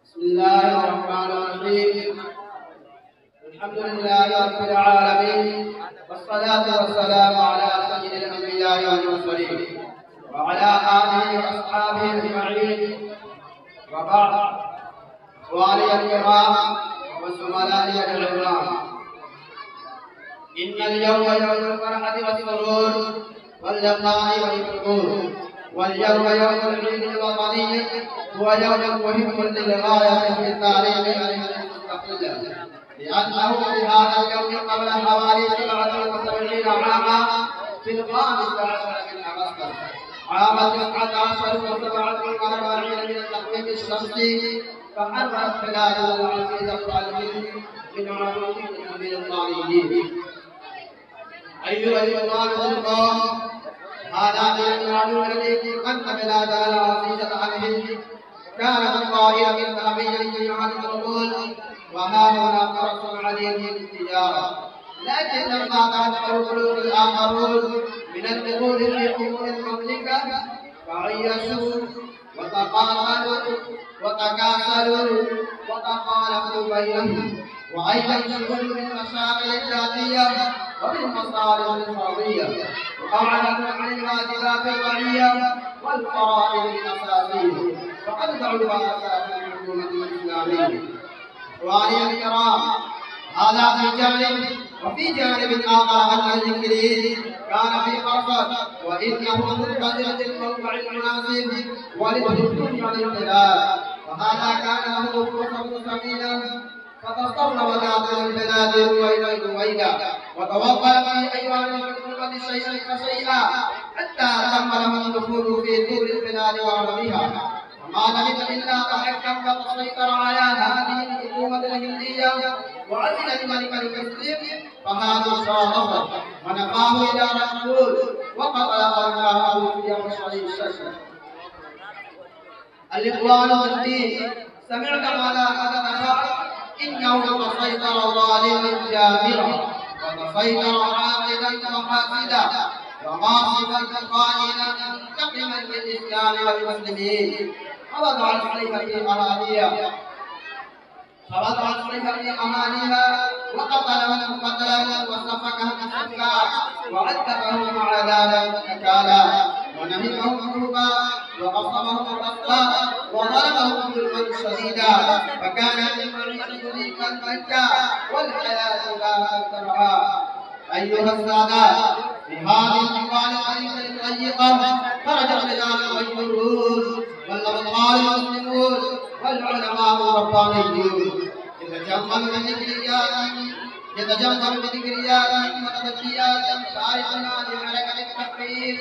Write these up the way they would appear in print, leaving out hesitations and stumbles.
بسم الله الرحمن الرحيم. الحمد لله رب العالمين، والصلاة والسلام على سيد الأنبياء والمرسلين وعلى آله وأصحابه أجمعين، وبعد. إخواني الكرام وزملائي العظام، إن اليوم يوم الفرحة والسرور واللقاء والحضور، واليوم يوم العيد الوطني، هو يوم مهم للغاية في التاريخ المستقل، لأنه في هذا اليوم قبل حوالي 77 عاما في 15 من أغسطس عام 1947 من التقويم الشمسي، فحررت بلاده العزيزة الهند من عدو من الطالبين. أيها الإخوان الكرام، هذا من العدو الذي قد بلادنا العزيزة الهند كانت طائرة ذهبية في عهد الرسول، وها هنا فرس عديد للتجارة، لكن لما تأثر قلوب الآخرون من الدخول في أمور المملكة فعيشوا وتقاتلوا وتكاسلوا وتخالفوا بينهم، وأيضا شغلوا بالمشاغل الذاتية وبالمصالح الفردية، وأعرضوا عن الواجبات الرعية والفرائض الأساسية، وقد دعوا أساس الحكومة الإسلامية. إخواني الكرام، هذا في جانب، وفي جانب آخر أن الإنجليز كان في قرصة، وإنه منتظر الموقع المناسب وللدخول على البلاد، وهذا كان له فرصة ثمينة، فتصور داخل البلاد رويدا وتوقع في أيوان الحكومة شيئا فشيئا حتى تم له الدخول في طول البلاد وعرضها، وما لبث إلا تحكم وتسيطر على هذه الحكومة الهندية وعزل الملك المسلم، فهذا شارفه ونفاه إلى رسول وقتل أولياءه في يوم الشهيد. الإخوان في الدين، سمعت على هذا إنه تسيطر ظالما جابرا، وتسيطر عاقلا وحاسدا وغاصبا خائنا منتقما للإسلام والمسلمين، فوضع السيف في أراضيها وقتل من قتله وسفكه السفاح وعذبهم عذابا نكالا ونهبهم كربا وغصبهم الرقاء وضربهم ظلما شديدا، فكان المعيشة ضيقا مكة والحياة لا أكثرها. أيها السادات، في هذه الأحوال الضيقة خرج الرجال والجنود والأبطال المسلمون والعلماء الربانيون يتجمل بذكريات وتدبيرات شارعنا لحركة التحرير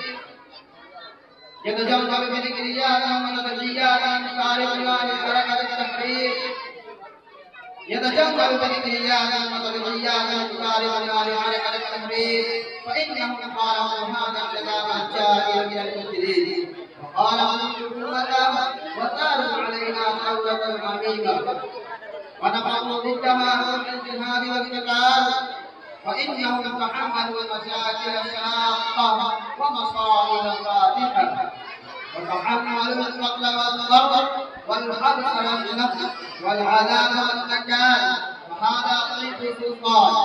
فإنهم قالوا هذا الكلام جاء من الإنجليز، وقالوا الحكومة وساروا علينا ثورة عميقة ونفروا ضدها في الجهاد والقتال، فإنهم تحملوا مشاكل شاقة ومصائب فاتحة، وتحملوا القتل والضرب والحبس والنفس والعذاب والنكال، وهذا طيب السلطان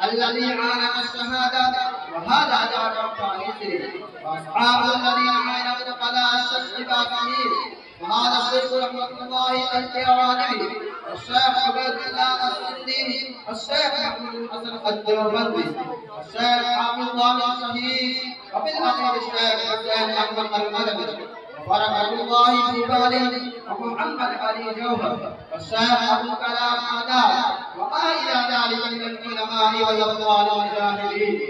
الذي عانق الشهادة، وهذا دار الطائفين وأصحاب الذين عانوا قضاء الشمس باطنين، وهذا الشيخ رحمة الله الكرامي والشيخ عبيد الله السندي والشيخ محمود حسن الدوبندي والشيخ عبد الله الشهيد وبالأخير الشيخ حسين أحمد المدني وبركة الله في باله ومحمد علي جوهر والشيخ أبو كلام آداب وما إلى ذلك من العلماء والأبطال المجاهدين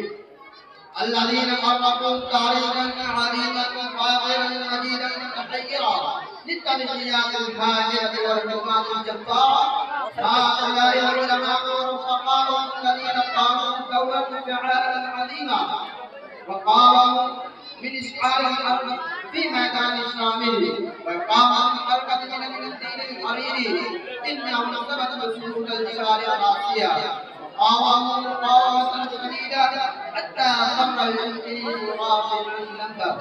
الذين فرقوا تاريخا عظيما وفاخرا مجيدا متحيرا للتنحيات الهائلة والحكمات الجبارة. هؤلاء العلماء والرفقاء الذين قاموا بدورة فعالا عظيما وقاموا من إشعال الحرب في ميدان الشامل، وقاموا بحركة من الدين الحريري، إنهم ثبتوا سجود الجبال الراسية وقاوموا مقاومة شديدة حتى خر الإنجليز غافلا اللهب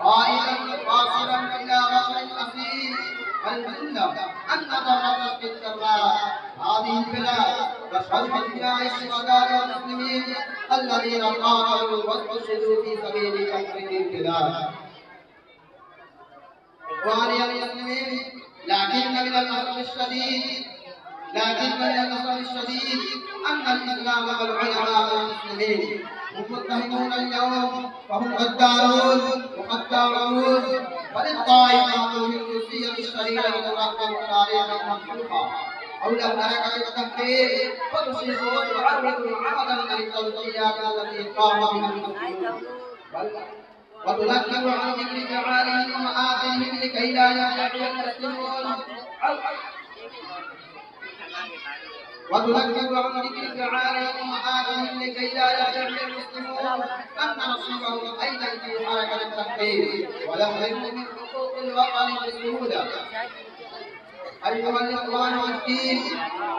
قائلا واصلا إلى غفر الأخير والجنة أن نتفرق في السراء هذه البلاد وشرح دماء الشهداء والمسلمين الذين قاتلوا واستشهدوا في سبيل تحرير البلاد. إخواني المسلمين، لكن من الأسف الشديد أن الإسلام والعلماء المسلمين هم متهمون اليوم، فهم غدارون وخداعون، وللطائفة الهندوسية الشريرة تترقب التاريخ المنسوخة حول حركة التحرير وتشيخ وتعرض عمدا للتوصيات التي قام بها المسلمون، وتنكر عن ذكر فعالهم ومآثرهم لكي لا يرجع المسلمون أن نصيبهم أيضا في حركة التحرير ويهربوا من حقوق الوطن بسهولة. أيها الإخوان والدين،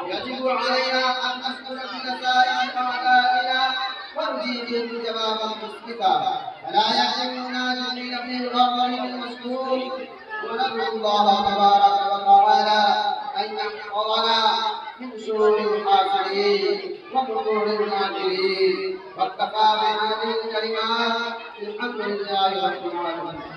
يجب علينا أن نسكن بنتائج أعدائنا ونجيبهم جوابا مسكتا، فلا يحسن ناجحين في الغرض المشكور، وندعو الله تبارك وتعالى أن يحفظنا من شرور الحاسدين وفتور الماكرين. واتقى بهذه الكلمات الحمد لله رب العالمين.